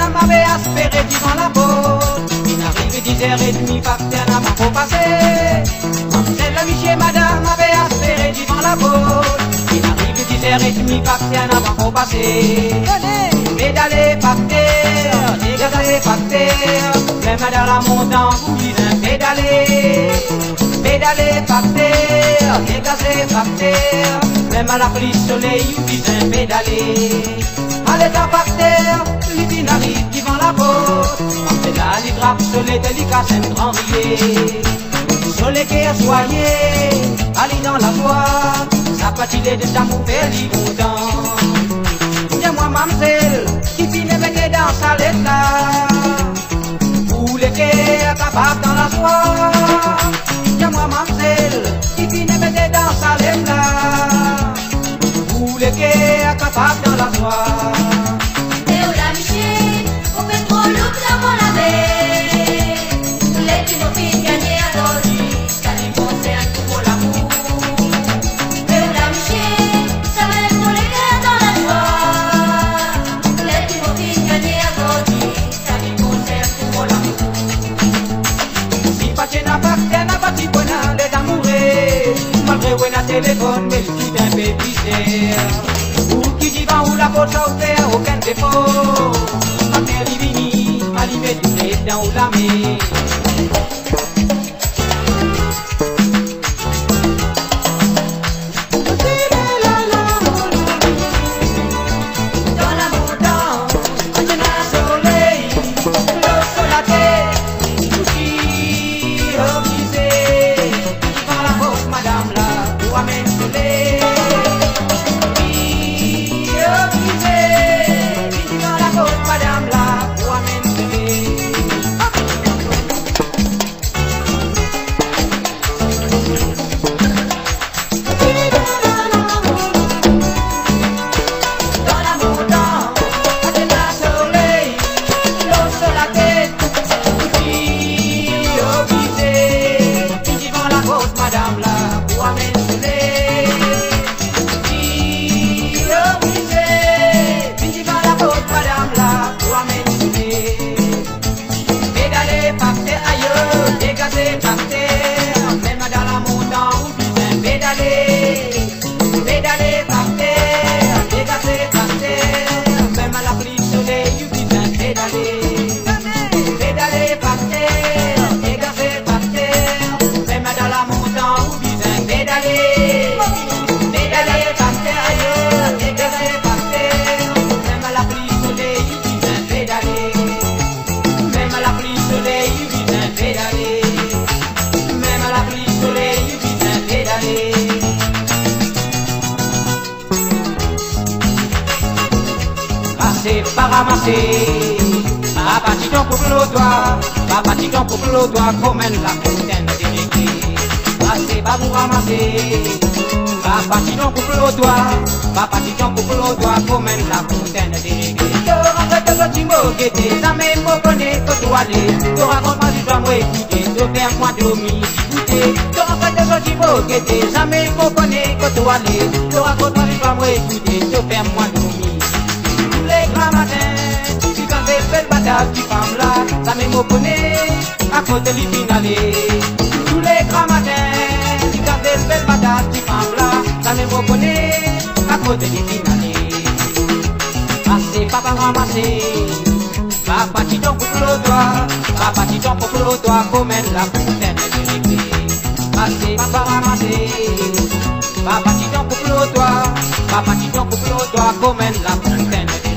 madame avait aspiré devant la porte. Il arrive 10h30, partenaire n'a pas trop passé. Mademoiselle la Michel, madame avait aspiré devant la porte. Il arrive 10h30, partenaire n'a pas trop passé. Pédalez par terre, dégagez par terre. Même dans la montagne, vous dites un pédalez. Pédalez par terre, dégagez par terre. Même à la prise soleil, vous dites un pédalez. Allez par terre, l'usine arrive devant la porte. En pédale, il grappe soleil, délicat, c'est un grand rier. Soleil qui est soigné, allez dans la joie. Ça patine de d'amour, faire longtemps. Moi, mademoiselle, qui finit mettre dans sa lettre là. Pour les cœurs capables dans la joie. Moi, mademoiselle, qui finit mettre dans sa lettre là. Pour les cœurs capables dans la joie. Et au la Michel, on fait trop lourd dans la mer. Les qui nous filles gagner à l'ordi, ça les concerne pour l'amour. Et au la Michel, ça va être pour les cœurs dans la joie. Téléphone, mais tout un bébé. Ou qui dit va ou la porte à faire aucun défaut. Ma mère divini, ma liberté dans la mer. Pas ramasser, papa titon pour le doigt, comme la fontaine de l'église. Passez, pas vous ramasser, papa titon pour le doigt, comme la fontaine de l'église. Tu rentres de votre mot, que tes amis me connaissent, que tu allais, tu racontes moi, tu dois m'écouter, tu fais moi dormir, écouter. Tu rentres de votre mot, que tes amis me connaissent, que tu allais, tu racontes moi, tu dois m'écouter, tu fais moi dormir. Les grands matins, tu quand des belles batailles, tu femmes là, ça me connaît, à côté du finale. Tous les grands matins, tu quand des belles batailles, tu femmes là, ça me connaît, à côté du finale. Passez, papa ramasser, papa titon pour le doigt, comme la fontaine de l'église. Passez, papa ramasser, papa titon pour le doigt, comme la fontaine de l'église.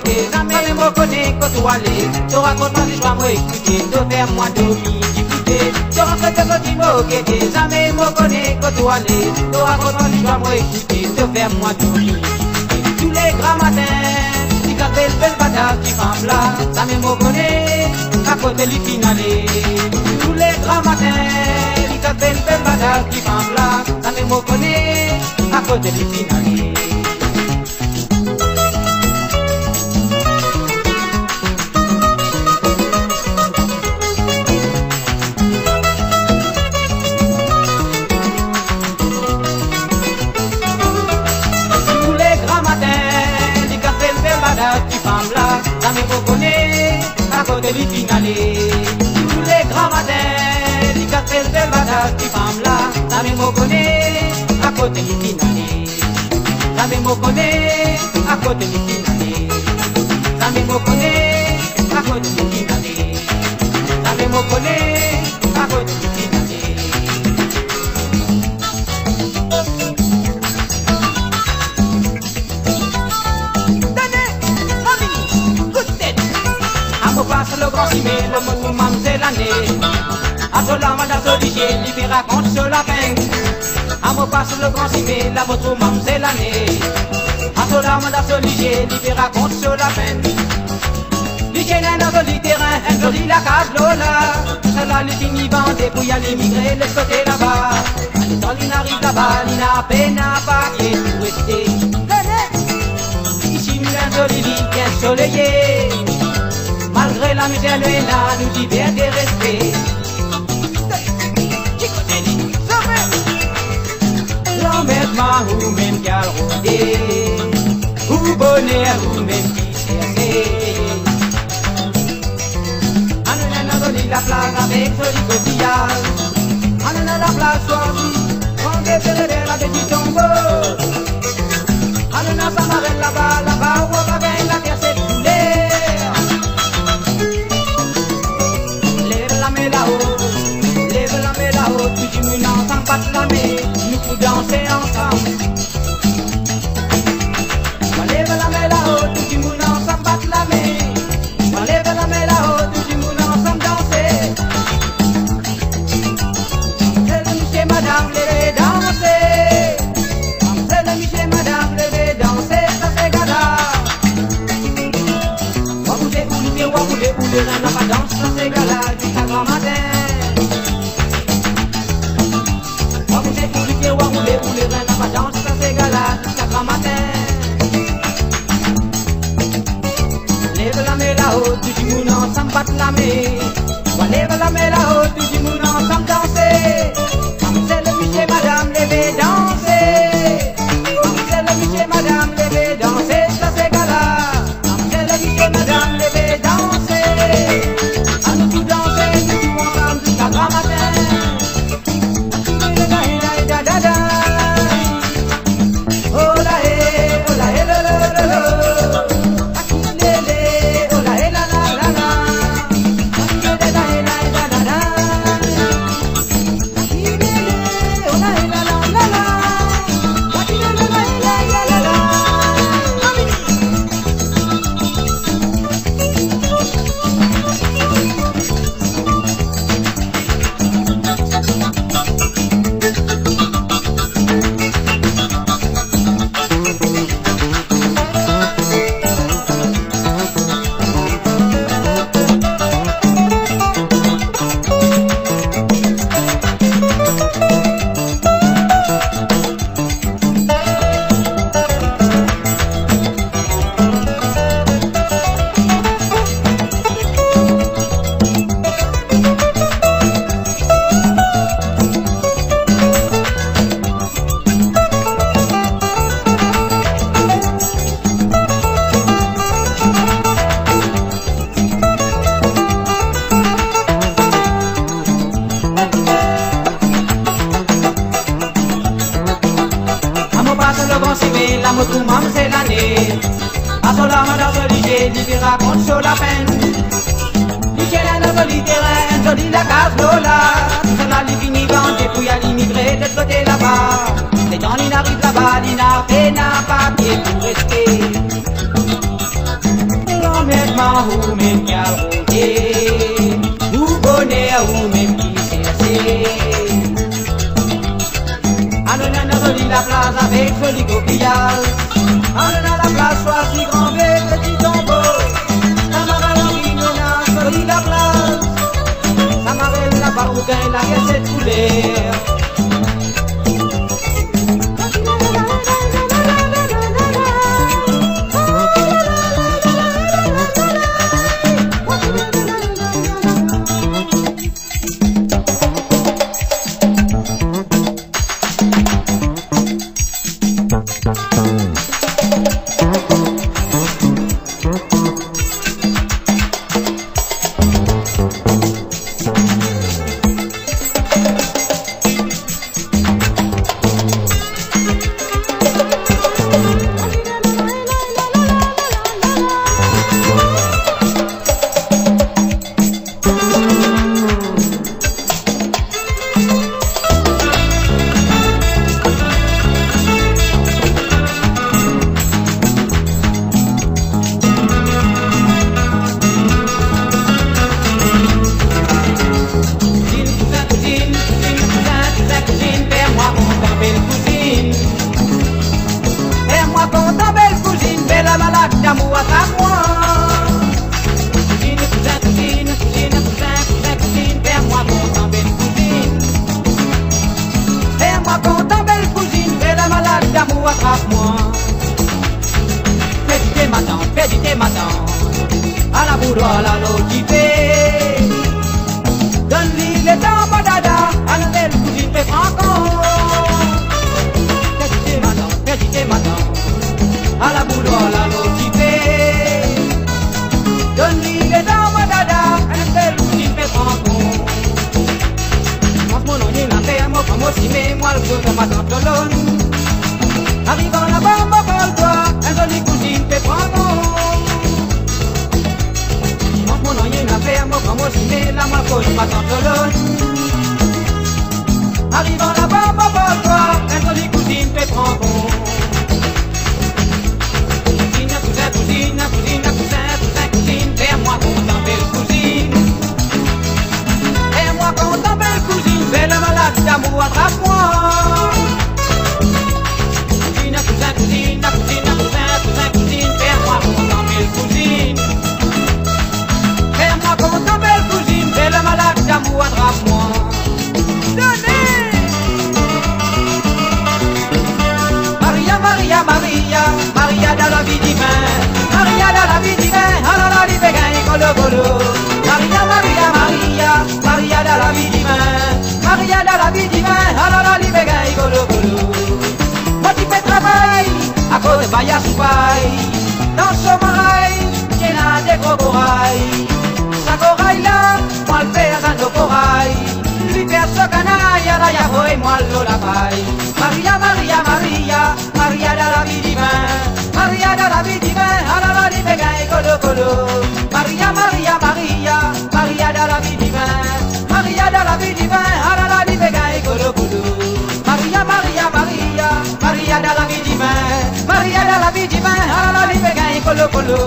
Tes amis me connaissent que tu allais. Tu racontes moi l'histoire, moi écouter. Tu fais moi dormir, écouter. Tu rentres de petits mots que tes amis me connaissent que tu allais. Tu racontes moi l'histoire, moi écouter. Tu fais moi dormir. Tous les grands matins, tu quand belle bataille, tu femmes là. Ça me connaît, à côté du finale. Tous les grands matins, tu quand belle bataille, tu femmes là. Ça me connaît, à côté du finale. place du femme là, la même me connaît, à côté du finale. La même me connaît, à côté du finale. La même me connaît, à côté du finale. La même me connaît, à côté du finale. Passe le grand cimé, le mot mam c'est l'année. À cela madame Soligé, lui raconte sur la peine. À me passe le grand cimé, la moto mam c'est l'année. À cela madame Soligé, lui raconte sur la peine. Lui un joli terrain, un joli la case Lola. Cela lui finit bandé pour y aller migrer de ce côté là-bas. Quand il arrive là-bas, il n'a peine à papier pour rester. Ici nous un joli lit bien soleillé. Malgré la misère, le héna nous dit bien des respects. L'emmerdement ou même qu'à rôder, ou bonheur ou même qui s'est. On a donné la place avec joli cotillage. On a la place choisie, on défère l'air avec du tombeau. On a sa marelle là-bas, où on va gagner la terre s'est coulée. Lève la main là-haut, tout du monde ensemble, batte la main, nous pour danser ensemble. Lève la main là-haut, tout du monde ensemble, batte la main. Lève la main là-haut, tout du monde ensemble, danser. C'est le monsieur, madame, levez, danser. C'est le monsieur, madame, levez, danser, ça c'est gala. Waboulé, rien n'a pas danse, ça c'est gala, jusqu'à grand matin. Waboulé, rien n'a pas danse, ça c'est gala, jusqu'à grand matin. Lève la main là-haut, tout du monde ensemble, batte la main. Lève la main là-haut, tout du monde ensemble, danser. C'est le monsieur, madame, levez, danser. C'est le monsieur, madame, levez, danser, ça c'est gala. C'est le monsieur, madame, levez, danser. À nous tous danser, nous tous ensemble, jusqu'à grand matin. La moto mam c'est l'année. À cela madame Soligé, lui raconte sur la peine. Lui un joli terrain, un joli la case Lola. Cela lui finit bandé pour y aller migrer de ce côté là-bas. Et quand il arrive là-bas, il n'a peine à papier pour rester. L'emmerdement ou même qu'à rôder, ou bonheur ou même qui s'est. On a joli la place avec joli copillage. On a la place choisie, grand bec, petit tombeau. Ça marelle on a joli la place. Ça marelle la barouquin, la caisse est coulée. boudoir la notifiée. Donne-lui les temps, badada, à la belle cousine fait franco. Perdite madame, à la boudoir la notifiée. Donne-lui les temps, badada, à la belle cousine fait franco. Mon nom est la paix, moi comme aussi, mais moi le jour de ma tante Lone. Arrivant là-bas, ma parle-toi, un joli cousine fait franco. Mon nom est la paix, moi comme aussi, mais la moi comme ma tante Lone. Arrivant là-bas, ma parle-toi, un joli cousine fait franco. Cousine, cousin, cousine, cousine, cousin, cousin, cousine, fais-moi content, belle cousine. Fais-moi content, belle cousine, belle malade d'amour, attrape-moi. Cousine, cousin, cousine, cousine, cousin, cousin, cousine, fais-moi content, belle cousine. Fais-moi content, belle cousine, belle malade d'amour, attrape-moi. Donnez! Maria, Maria, Maria, Maria dans la vie divine, Maria dans la vie divine, alors la vie bégaye, colo, colo. Maria, Maria, Maria, Maria dans la vie divine, Maria dans la vie divine, alors la vie bégaye, colo, colo. Moi tu fais travail, à cause de Baya Soupaï, dans ce marail, j'ai là des gros corail. Sa corail là, moi le fais à nos corail, lui faire ce canaille, à la yavo et moi l'eau la paille. Maria, Maria, Maria, Maria dans la vie divine, Maria dans la vie divine, alors la vie bégaye, colo, colo. Maria, Maria, Maria, Maria dans la vie divine, Maria dans la vie divine, alors la vie bégaye, colo, colo. Maria, Maria, Maria, Maria dans la vie divine, Maria dans la vie divine, alors la vie bégaye, colo, colo.